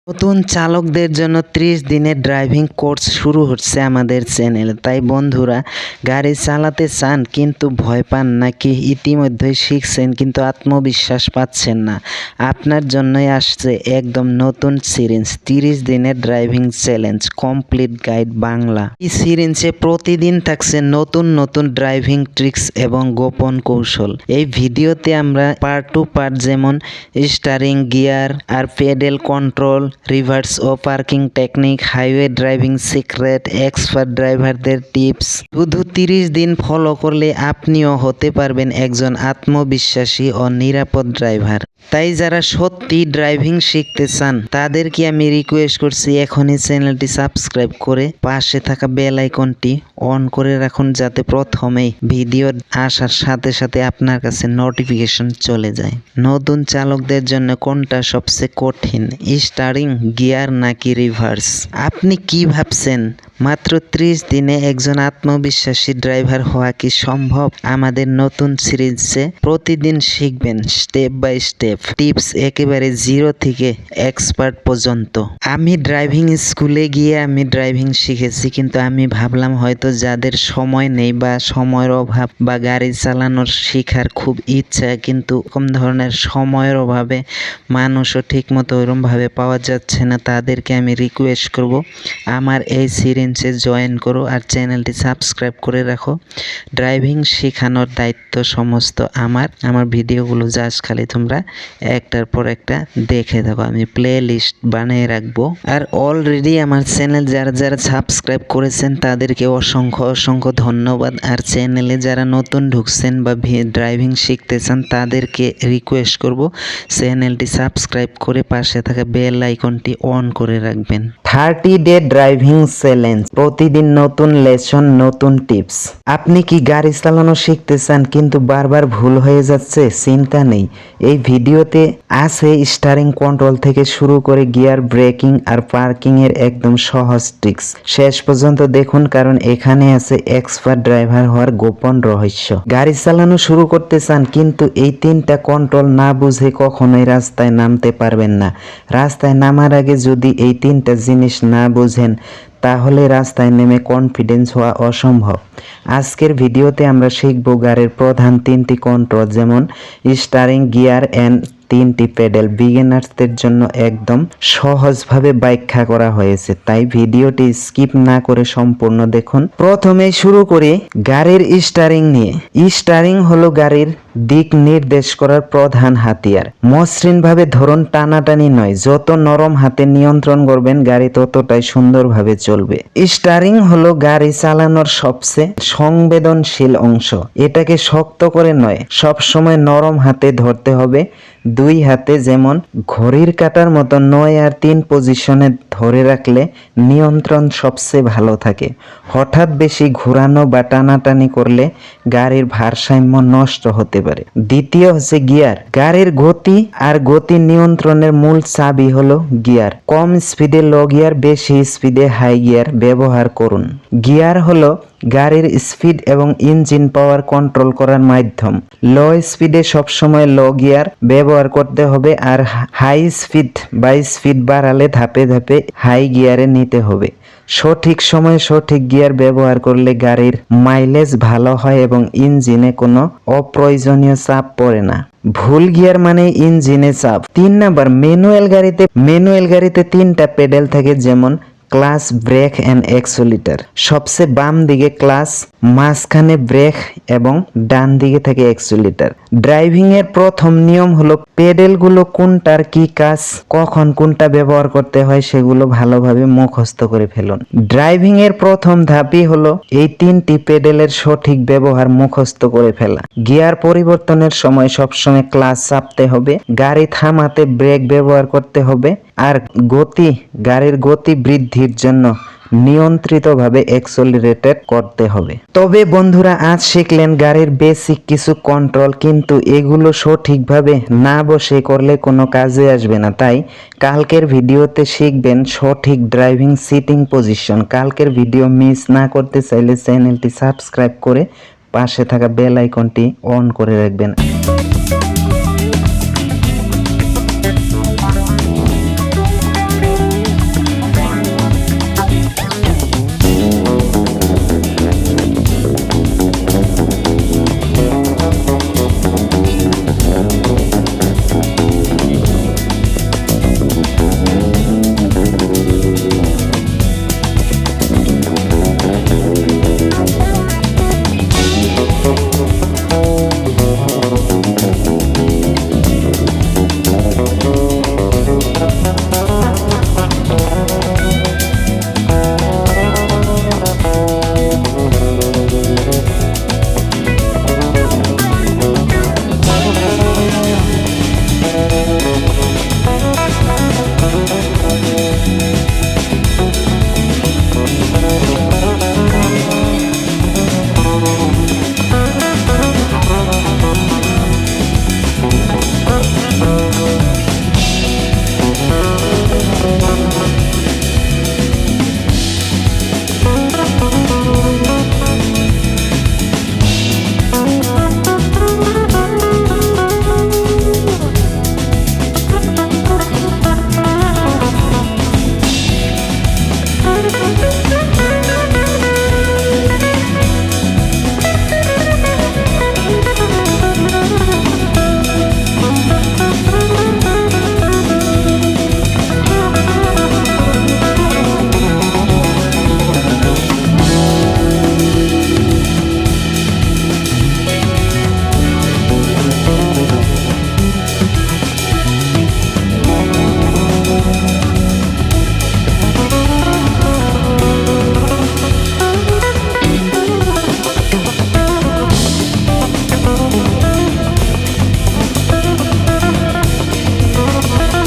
নতুন চালকদের জন্য 30 দিনের ড্রাইভিং কোর্স শুরু হচ্ছে আমাদের চ্যানেলে। তাই বন্ধুরা, গাড়ি চালাতে চান কিন্তু ভয় পান নাকি ইতিমধ্যেই শিখছেন কিন্তু আত্মবিশ্বাস পাচ্ছেন না, আপনার জন্যই আসছে একদম নতুন সিরিজ 30 দিনের driving challenge complete guide Bangla. এই সিরিজে প্রতিদিন থাকছে নতুন নতুন ড্রাইভিং ট্রিক্স এবং গোপন কৌশল। এই ভিডিওতে আমরা পার্ট টু পার্ট যেমন স্টারিং, গিয়ার আর পেডেল কন্ট্রোল, রিভার্স ও parking technique, highway driving secret, expert ড্রাইভারদের টিপস শুধু 30 দিন ফলো করলে আপনিও হতে পারবেন একজন আত্মবিশ্বাসী ও নিরাপদ ড্রাইভার। তাই যারা সত্যি ড্রাইভিং শিখতে চান তাদেরকে আমি রিকোয়েস্ট করছি এখনই চ্যানেলটি সাবস্ক্রাইব করে পাশে থাকা বেল আইকনটি অন করে রাখুন, যাতে প্রথমেই ভিডিও আসার সাথে সাথে আপনার কাছে নোটিফিকেশন চলে যায়। নতুন চালকদের জন্য কোনটা সবচেয়ে কঠিন, স্টারিং, গিয়ার নাকি রিভার্স? আপনি কি ভাবছেন মাত্র 30 দিনে একজন আত্মবিশ্বাসী ড্রাইভার হওয়া কি সম্ভব? আমাদের নতুন সিরিজে প্রতিদিন শিখবেন স্টেপ বাই স্টেপ টিপস, একেবারে জিরো থেকে এক্সপার্ট পর্যন্ত। আমি ড্রাইভিং স্কুলে গিয়ে আমি ড্রাইভিং শিখেছি, কিন্তু আমি ভাবলাম হয়তো যাদের সময় নেই বা সময়ের অভাব বা গাড়ি চালানোর শেখার খুব ইচ্ছা কিন্তু কম ধরনের সময়ের অভাবে মানুষও ঠিকমতো ওরমভাবে পাওয়া যাচ্ছে না, তাদেরকে আমি রিকোয়েস্ট করব আমার এই সিরিজে জয়েন করো আর চ্যানেলটি সাবস্ক্রাইব করে রাখো। ড্রাইভিং শেখানোর দায়িত্ব সমস্ত আমার ভিডিওগুলো জাস্ট খালি তোমরা একটার পর একটা দেখে থাকো, আমি প্লে লিস্ট বানিয়ে রাখবো। আর অলরেডি আমার চ্যানেল যারা যারা সাবস্ক্রাইব করেছেন তাদেরকে অসংখ্য অসংখ্য ধন্যবাদ। আর চ্যানেলে যারা নতুন ঢুকছেন বা ড্রাইভিং শিখতে চান তাদেরকে রিকোয়েস্ট করব চ্যানেলটি সাবস্ক্রাইব করে পাশে থাকা বেল আইকনটি অন করে রাখবেন। 30 ডে ড্রাইভিং চ্যালেঞ্জ, প্রতিদিন নতুন লেসন, নতুন টিপস। আপনি কি গাড়ি চালানো শিখতে চান কিন্তু বারবার ভুল হয়ে যাচ্ছে? চিন্তা নেই, এই ভিডিওতে আছে স্টারিং কন্ট্রোল থেকে শুরু করে গিয়ার, ব্রেকিং আর পার্কিং এর একদম সহজ ট্রিক্স। শেষ পর্যন্ত দেখুন, কারণ এখানে আছে এক্সপার্ট ড্রাইভার হওয়ার গোপন রহস্য। গাড়ি চালানো শুরু করতে চান কিন্তু এই 3টা কন্ট্রোল না বুঝে কখনোই রাস্তায় নামতে পারবেন না। রাস্তায় নামার আগে যদি এই 3টা জিনিস না বুঝেন তাহলে রাস্তায় নেমে কনফিডেন্স হওয়া অসম্ভব। আজকের ভিডিওতে আমরা শিখব গাড়ির প্রধান 3টি কন্ট্রোল, যেমন স্টারিং, গিয়ার এন্ড 3টি পেডেল। বিগিনার্সদের জন্য একদম সহজভাবে ব্যাখ্যা করা হয়েছে, তাই ভিডিওটি স্কিপ না করে সম্পূর্ণ দেখুন। প্রথমে শুরু করি গাড়ির স্টারিং নিয়ে। স্টারিং হলো গাড়ির দিক নির্দেশ করার প্রধান হাতিয়ার। মসৃণভাবে ধরুন, টানাটানি নয়। যত নরম হাতে নিয়ন্ত্রণ করবেন গাড়ি ততটাই সুন্দরভাবে চলবে। স্টারিং হলো গাড়ি চালানোর সবচেয়ে সংবেদনশীল অংশ। এটাকে শক্ত করে নয়, সবসময় নরম হাতে ধরতে হবে। 2 হাতে, যেমন ঘড়ির কাঁটার মতো 9 আর 3 পজিশনে ধরে রাখলে নিয়ন্ত্রণ সবচেয়ে ভালো থাকে। হঠাৎ বেশি ঘোরানো বা টানাটানি করলে গাড়ির ভারসাম্য নষ্ট হতে পারে। দ্বিতীয় হচ্ছে গিয়ার। গাড়ির গতি আর গতি নিয়ন্ত্রণের মূল চাবি হলো গিয়ার। কম স্পিডে লো গিয়ার, বেশি স্পিডে হাই গিয়ার ব্যবহার করুন। গিয়ার হলো গাড়ির স্পিড এবং ইঞ্জিন পাওয়ার কন্ট্রোল করার মাধ্যম। লো স্পিডে সবসময় লো গিয়ার ব্যবহার করতে হবে, আর হাই স্পিড বা স্পিড বাড়ালে ধাপে ধাপে হাই গিয়ারে নিতে হবে। সঠিক সময়ে সঠিক গিয়ার ব্যবহার করলে গাড়ির মাইলেজ ভালো হয় এবং ইঞ্জিনে কোনো অপ্রয়োজনীয় চাপ পড়ে না। ভুল গিয়ার মানে ইঞ্জিনে চাপ। 3 নাম্বার, ম্যানুয়াল গাড়িতে 3টা পেডেল থাকে, যেমন ক্লাচ, ব্রেক এন্ড এক্সেলেটর। সবচেয়ে বাম দিকে ক্লাচ, মাঝখানে ব্রেক এবং ডান দিকে থাকে এক্সেলেটর। ড্রাইভিং এর প্রথম নিয়ম হলো পেডেলগুলো কোনটার কি কাজ, কখন কোনটা ব্যবহার করতে হয় সেগুলো ভালোভাবে মুখস্থ করে ফেলুন। ড্রাইভিং এর প্রথম ধাপই হলো এই 3টি পেডেলের সঠিক ব্যবহার মুখস্থ করে ফেলা। গিয়ার পরিবর্তনের সময় সবসময় ক্লাচ চাপতে হবে। গাড়ি থামাতে ব্রেক ব্যবহার করতে হবে। আর গাড়ির গতি বৃদ্ধির জন্য নিয়ন্ত্রিতভাবে এক্সেলারেটর করতে হবে। তবে বন্ধুরা, আজ শিখলেন গাড়ির বেসিক কিছু কন্ট্রোল, কিন্তু এগুলো সঠিকভাবে না বসে করলে কোনো কাজে আসবে না। তাই কালকের ভিডিওতে শিখবেন সঠিক ড্রাইভিং সিটিং পজিশন। কালকের ভিডিও মিস না করতে চাইলে চ্যানেলটি সাবস্ক্রাইব করে পাশে থাকা বেল আইকনটি অন করে রাখবেন।